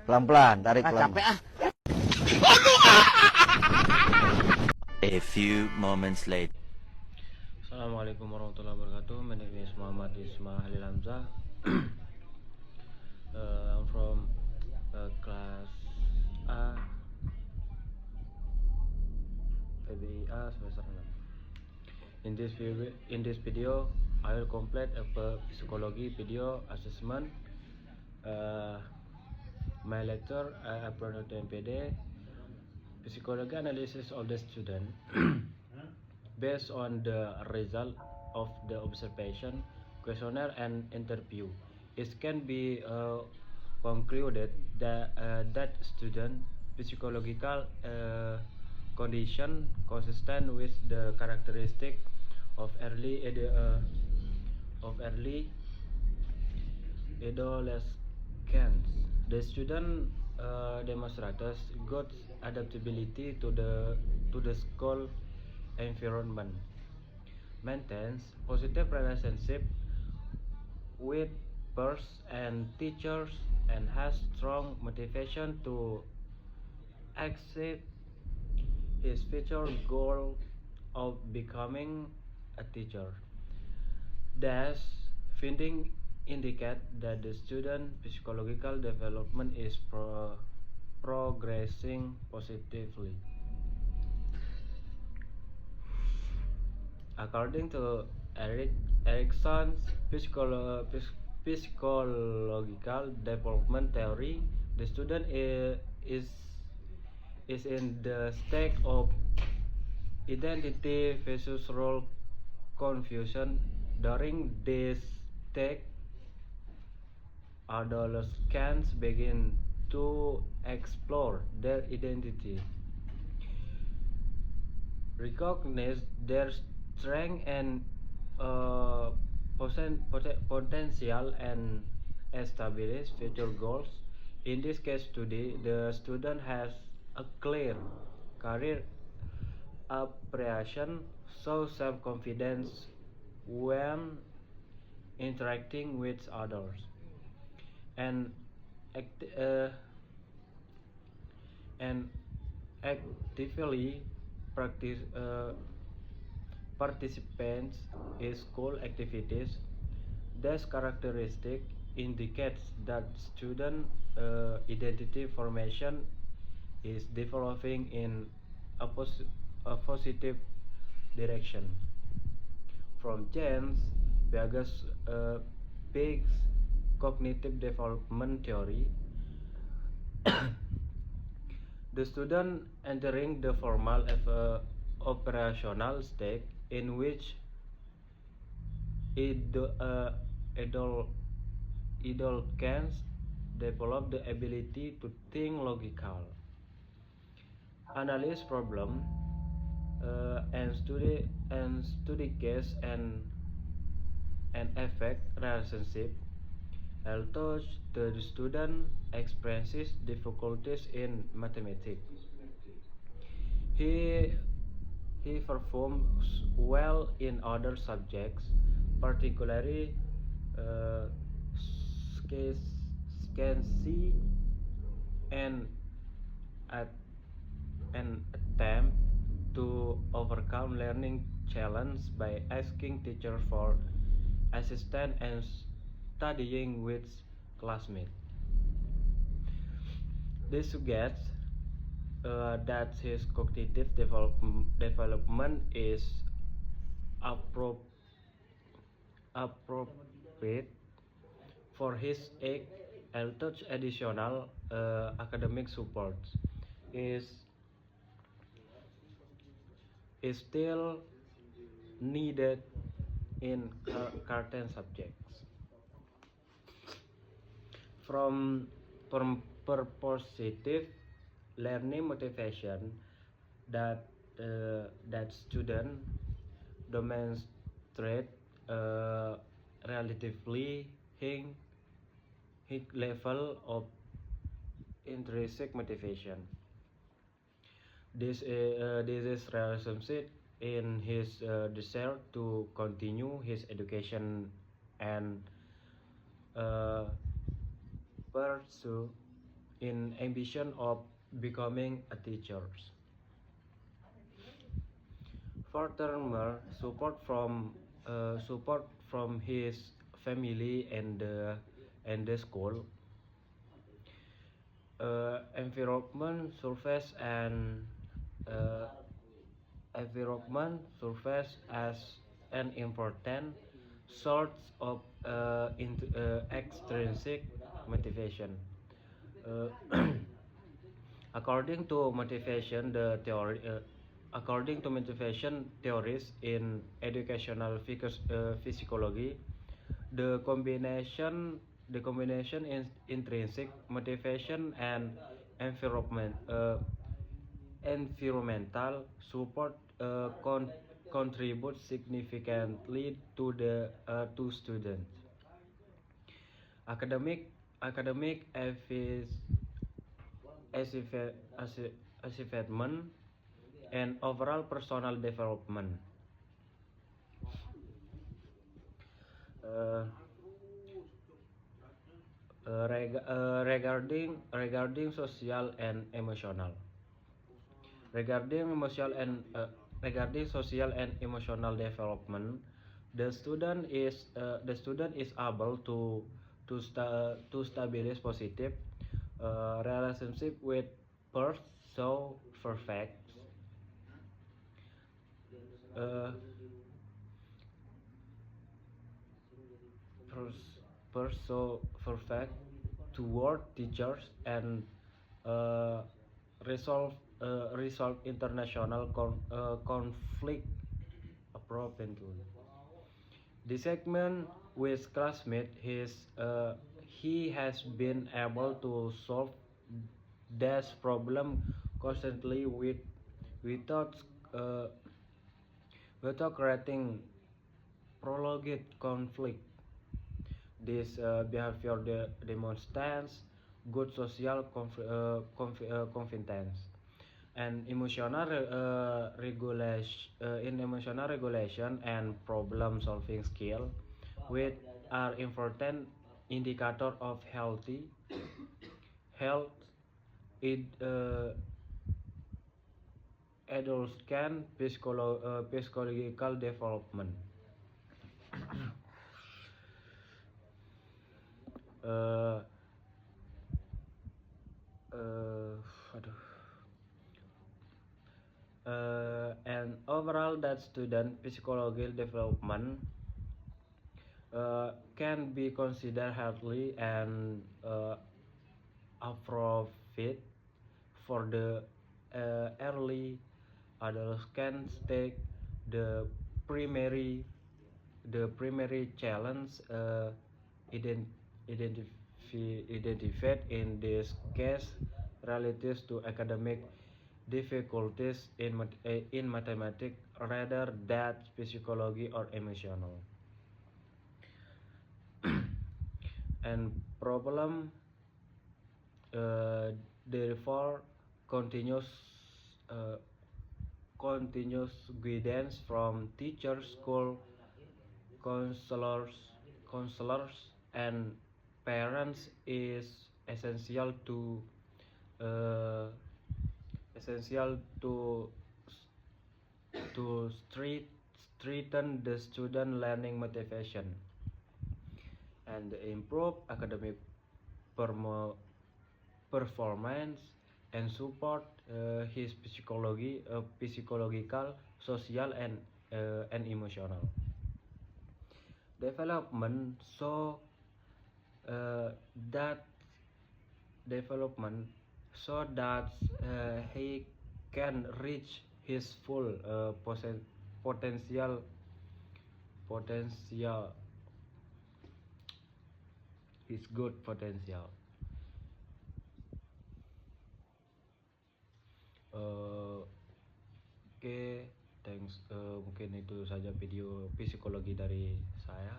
Pelan-pelan, tarik pelan. Capek ah. A few moments later. Assalamualaikum warahmatullahi wabarakatuh. My name is Muhammad Isma Halil Hamzah. I'm from class A, PBIA semester 6. In this video, I will complete a psychology video assessment. My lecture uploaded to MPD psychology analysis of the student based on the result of the observation, questionnaire, and interview. It can be concluded that student psychological condition consistent with the characteristic of early adolescence. The student demonstrates good adaptability to the school environment, maintains positive relationship with peers and teachers, and has strong motivation to achieve his future goal of becoming a teacher. Thus, finding indicate that the student psychological development is progressing positively. According to Erickson's psychological development theory, the student is in the state of identity versus role confusion. During this stage, adolescents begin to explore their identity, recognize their strength and potential, and establish future goals. In this case study, the student has a clear career appreciation, shows self-confidence when interacting with others, and actively participants in school activities. This characteristic indicates that student identity formation is developing in a positive direction. From James Biggs' cognitive development theory, the student entering the formal operational state in which adolescents develop the ability to think logical, analyze problem, and study case and affect relationship. Although the student experiences difficulties in mathematics, he performs well in other subjects, particularly science, and an attempt to overcome learning challenge by asking teachers for assistance and studying with classmates. This suggests that his cognitive development is appropriate for his age, although additional academic support is still needed in certain subjects. From purposive learning motivation, that student demonstrate relatively high level of intrinsic motivation. This is relationship in his desire to continue his education and pursue in ambition of becoming a teacher. Furthermore, support from his family and the school environment surface and uh, environment surface as an important source of extrinsic motivation. Uh, according to motivation, according to motivation theories in educational physiology, the combination in intrinsic motivation and environment environmental support contributes significantly to the to students academic achievement and overall personal development. Uh, regarding social and emotional, regarding emotional and regarding social and emotional development, the student is able to establish positive relationship with peers so perfect uh, so perfect toward teachers and uh, resolve international conflict appropriately. The segment with classmate he has been able to solve this problem constantly without uh, without creating prolonged conflict. This behavior demonstrates good social competence and emotional regulation and problem solving skill, which are important indicator of health it adults can psychological development. uh, Aduh. And overall that student psychological development can be considered healthy and appropriate for the early adolescent stage. The primary challenge ident- identified in this case relates to academic difficulties in mathematics rather than psychology or emotional and problem uh, therefore continuous uh, continuous guidance from teachers, school counselors, and parents is essential uh, essential to strengthen the student learning motivation and improve academic performance and support his psychological, social, and emotional development. So uh, that development that he can reach his full potential potential his good potential. Oke, thanks. Mungkin itu saja video psikologi dari saya.